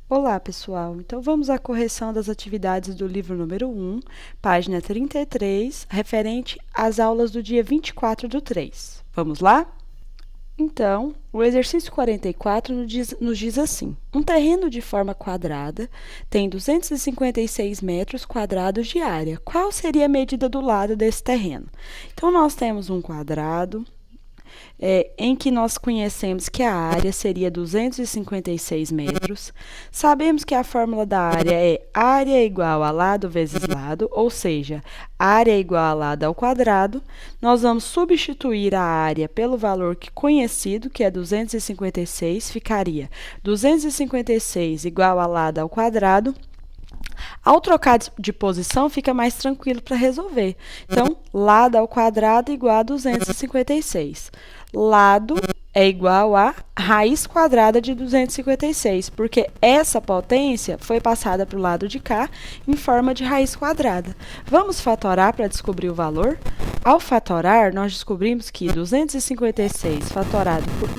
Olá, pessoal! Então, vamos à correção das atividades do livro número 1, página 33, referente às aulas do dia 24/3. Vamos lá? Então, o exercício 44 nos diz assim: um terreno de forma quadrada tem 256 metros quadrados de área. Qual seria a medida do lado desse terreno? Então, nós temos um quadrado, em que nós conhecemos que a área seria 256 metros. Sabemos que a fórmula da área é área igual a lado vezes lado, ou seja, área igual a lado ao quadrado. Nós vamos substituir a área pelo valor conhecido, que é 256, ficaria 256 igual a lado ao quadrado. Ao trocar de posição, fica mais tranquilo para resolver. Então, lado ao quadrado igual a 256. Lado é igual a raiz quadrada de 256, porque essa potência foi passada para o lado de cá em forma de raiz quadrada. Vamos fatorar para descobrir o valor? Ao fatorar, nós descobrimos que 256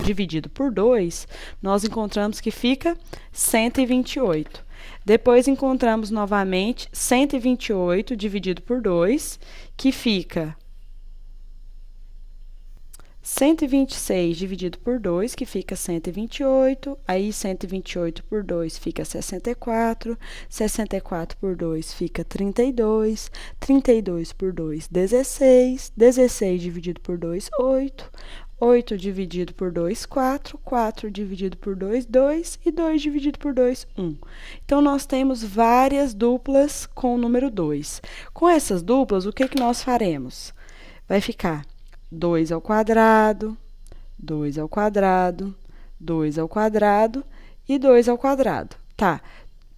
dividido por 2, nós encontramos que fica 128. Depois, encontramos novamente 128 dividido por 2, que fica 126 dividido por 2, que fica 128. Aí, 128 por 2 fica 64. 64 por 2 fica 32. 32 por 2, 16. 16 dividido por 2, 8. 8 dividido por 2, 4. 4 dividido por 2, 2. E 2 dividido por 2, 1. Então, nós temos várias duplas com o número 2. Com essas duplas, o que nós faremos? Vai ficar 2 ao quadrado, 2 ao quadrado, 2 ao quadrado e 2 ao quadrado. Tá.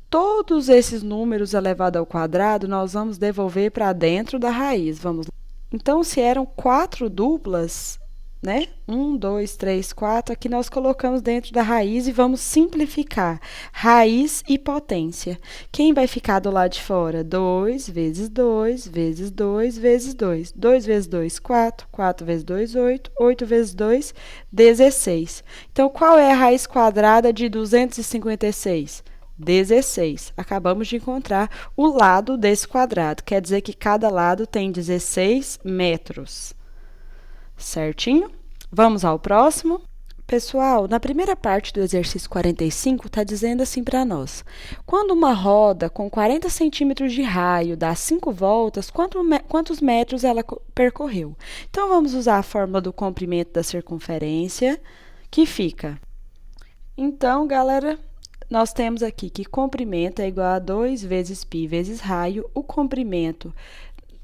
Todos esses números elevados ao quadrado, nós vamos devolver para dentro da raiz. Vamos lá. Então, se eram 4 duplas, né? 1, 2, 3, 4. Aqui nós colocamos dentro da raiz e vamos simplificar. Raiz e potência. Quem vai ficar do lado de fora? 2 vezes 2, vezes 2, vezes 2. 2 vezes 2, 4. 4 vezes 2, 8. 8 vezes 2, 16. Então, qual é a raiz quadrada de 256? 16. Acabamos de encontrar o lado desse quadrado. Quer dizer que cada lado tem 16 metros. Certinho? Vamos ao próximo. Pessoal, na primeira parte do exercício 45, está dizendo assim para nós: quando uma roda com 40 centímetros de raio dá 5 voltas, quantos metros ela percorreu? Então, vamos usar a fórmula do comprimento da circunferência, que fica. Então, galera, nós temos aqui que comprimento é igual a 2 vezes π vezes raio. O comprimento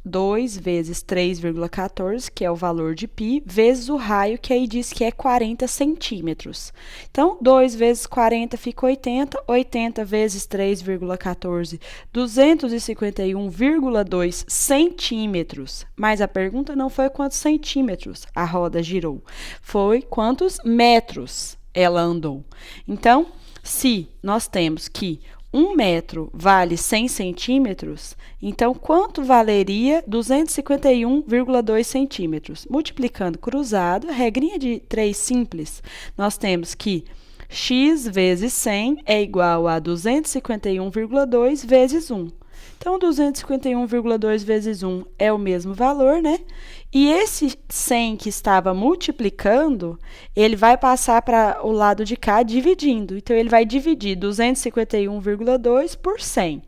2 vezes 3,14, que é o valor de π, vezes o raio, que aí diz que é 40 centímetros. Então, 2 vezes 40 fica 80. 80 vezes 3,14, 251,2 centímetros. Mas a pergunta não foi quantos centímetros a roda girou, foi quantos metros ela andou. Então, se nós temos que 1 metro vale 100 centímetros, então quanto valeria 251,2 centímetros? Multiplicando cruzado, regrinha de 3 simples, nós temos que x vezes 100 é igual a 251,2 vezes 1. Então, 251,2 vezes 1 é o mesmo valor, né? E esse 100 que estava multiplicando, ele vai passar para o lado de cá dividindo. Então, ele vai dividir 251,2 por 100.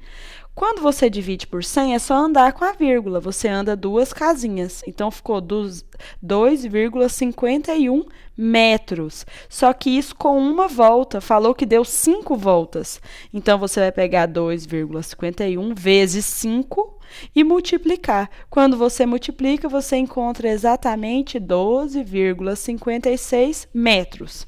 Quando você divide por 100, é só andar com a vírgula. Você anda 2 casinhas. Então, ficou 2,51 metros. Só que isso com uma volta. Falou que deu 5 voltas. Então, você vai pegar 2,51 vezes 5 e multiplicar. Quando você multiplica, você encontra exatamente 12,56 metros.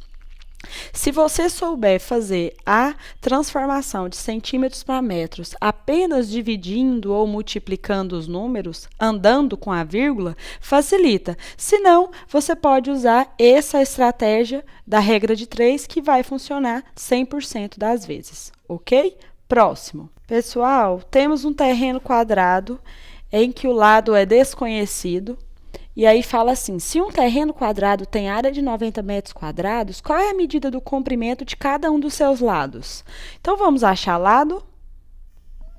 Se você souber fazer a transformação de centímetros para metros apenas dividindo ou multiplicando os números, andando com a vírgula, facilita. Se não, você pode usar essa estratégia da regra de 3, que vai funcionar 100% das vezes, ok? Próximo. Pessoal, temos um terreno quadrado em que o lado é desconhecido E aí fala assim, se um terreno quadrado tem área de 90 metros quadrados, qual é a medida do comprimento de cada um dos seus lados? Então, vamos achar lado.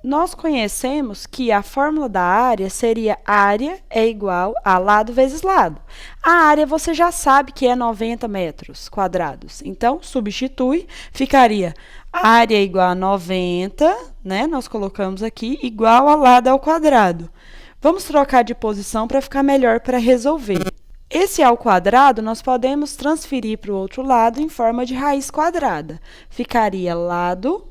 Nós conhecemos que a fórmula da área seria área é igual a lado vezes lado. A área você já sabe que é 90 metros quadrados. Então, substitui, ficaria área igual a 90, né? Nós colocamos aqui, igual a lado ao quadrado. Vamos trocar de posição para ficar melhor para resolver. Esse ao quadrado, nós podemos transferir para o outro lado em forma de raiz quadrada. Ficaria lado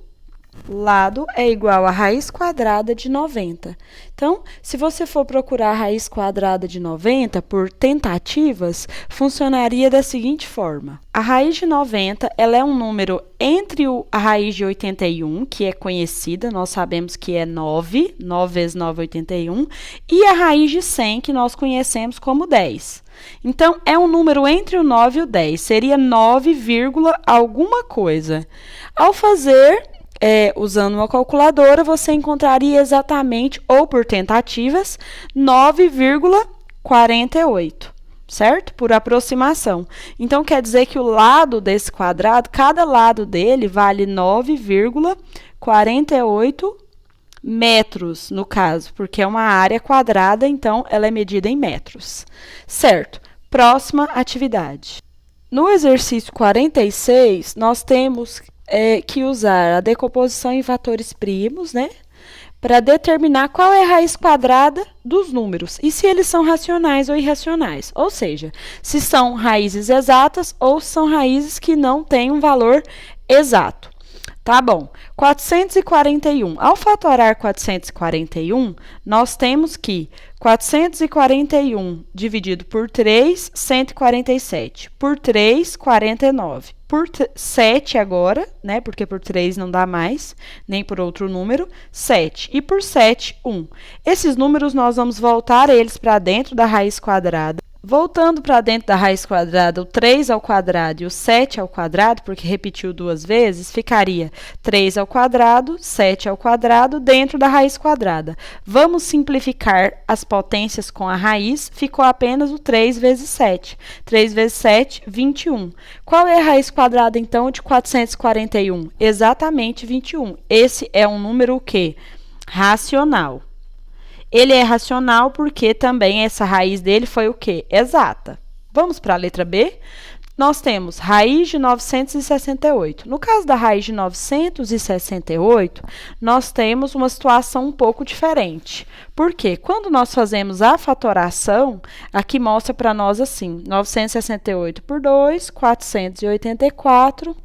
é igual a raiz quadrada de 90. Então, se você for procurar a raiz quadrada de 90 por tentativas, funcionaria da seguinte forma. A raiz de 90, ela é um número entre a raiz de 81, que é conhecida, nós sabemos que é 9, 9 vezes 9 é 81, e a raiz de 100, que nós conhecemos como 10. Então, é um número entre o 9 e o 10, seria 9, alguma coisa. Ao fazer usando uma calculadora, você encontraria exatamente, ou por tentativas, 9,48, certo? Por aproximação. Então, quer dizer que o lado desse quadrado, cada lado dele vale 9,48 metros, no caso, porque é uma área quadrada, então ela é medida em metros. Certo? Próxima atividade. No exercício 46, nós temos que usar a decomposição em fatores primos, né? Para determinar qual é a raiz quadrada dos números e se eles são racionais ou irracionais. Ou seja, se são raízes exatas ou são raízes que não têm um valor exato. Tá bom. 441. Ao fatorar 441, nós temos que 441 dividido por 3, 147. Por 3, 49. Por 7 agora, né? Porque por 3 não dá mais, nem por outro número, 7. E por 7, 1. Esses números nós vamos voltar eles para dentro da raiz quadrada. Voltando para dentro da raiz quadrada, o 3 ao quadrado e o 7 ao quadrado, porque repetiu duas vezes, ficaria 3 ao quadrado, 7 ao quadrado, dentro da raiz quadrada. Vamos simplificar as potências com a raiz, ficou apenas o 3 vezes 7. 3 vezes 7, 21. Qual é a raiz quadrada, então, de 441? Exatamente 21. Esse é um número o quê? Racional. Ele é racional porque também essa raiz dele foi o quê? Exata. Vamos para a letra B? Nós temos raiz de 968. No caso da raiz de 968, nós temos uma situação um pouco diferente. Por quê? Quando nós fazemos a fatoração, aqui mostra para nós assim, 968 por 2, 484...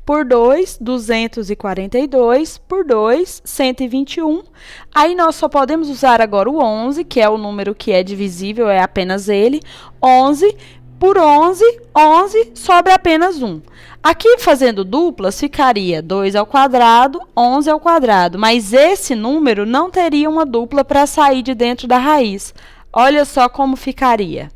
por 2, 242, por 2, 121. Aí, nós só podemos usar agora o 11, que é o número que é divisível, é apenas ele. 11, por 11, 11, sobra apenas 1. Aqui, fazendo duplas, ficaria 2 ao quadrado, 11 ao quadrado. Mas esse número não teria uma dupla para sair de dentro da raiz. Olha só como ficaria.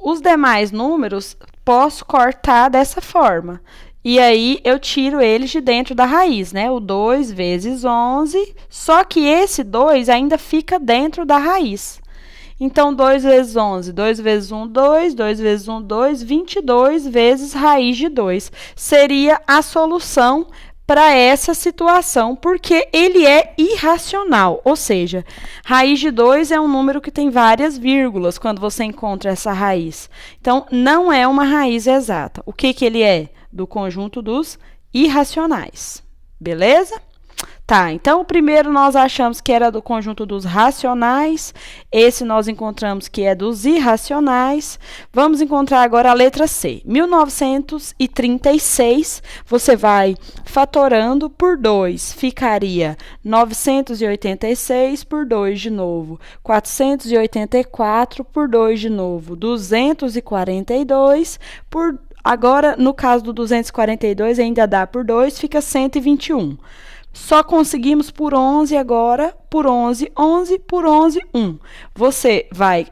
Os demais números, posso cortar dessa forma. E aí, eu tiro eles de dentro da raiz, né? O 2 vezes 11, só que esse 2 ainda fica dentro da raiz. Então, 2 vezes 11, 2 vezes 1, 2, 2 vezes 1, 2, 22 vezes raiz de 2. Seria a solução para essa situação, porque ele é irracional, ou seja, raiz de 2 é um número que tem várias vírgulas quando você encontra essa raiz. Então, não é uma raiz exata. O que ele é? Do conjunto dos irracionais. Beleza? Tá, então o primeiro nós achamos que era do conjunto dos racionais, esse nós encontramos que é dos irracionais. Vamos encontrar agora a letra C. 1936, você vai fatorando por 2, ficaria 986 por 2 de novo, 484 por 2 de novo, 242 por... Agora, no caso do 242, ainda dá por 2, fica 121. Só conseguimos por 11 agora, por 11, 11, por 11, 1. Você vai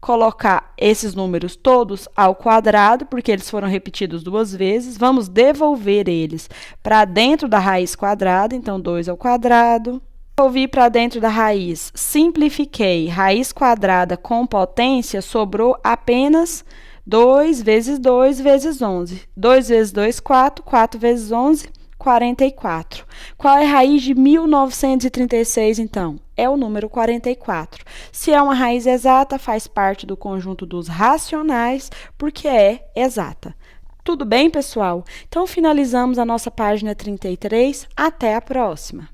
colocar esses números todos ao quadrado, porque eles foram repetidos duas vezes. Vamos devolver eles para dentro da raiz quadrada, então 2 ao quadrado, Resolvi para dentro da raiz, simplifiquei, raiz quadrada com potência, sobrou apenas 2 vezes 2 vezes 11. 2 vezes 2, 4, 4 vezes 11, 44. Qual é a raiz de 1936, então? É o número 44. Se é uma raiz exata, faz parte do conjunto dos racionais, porque é exata. Tudo bem, pessoal? Então, finalizamos a nossa página 33. Até a próxima!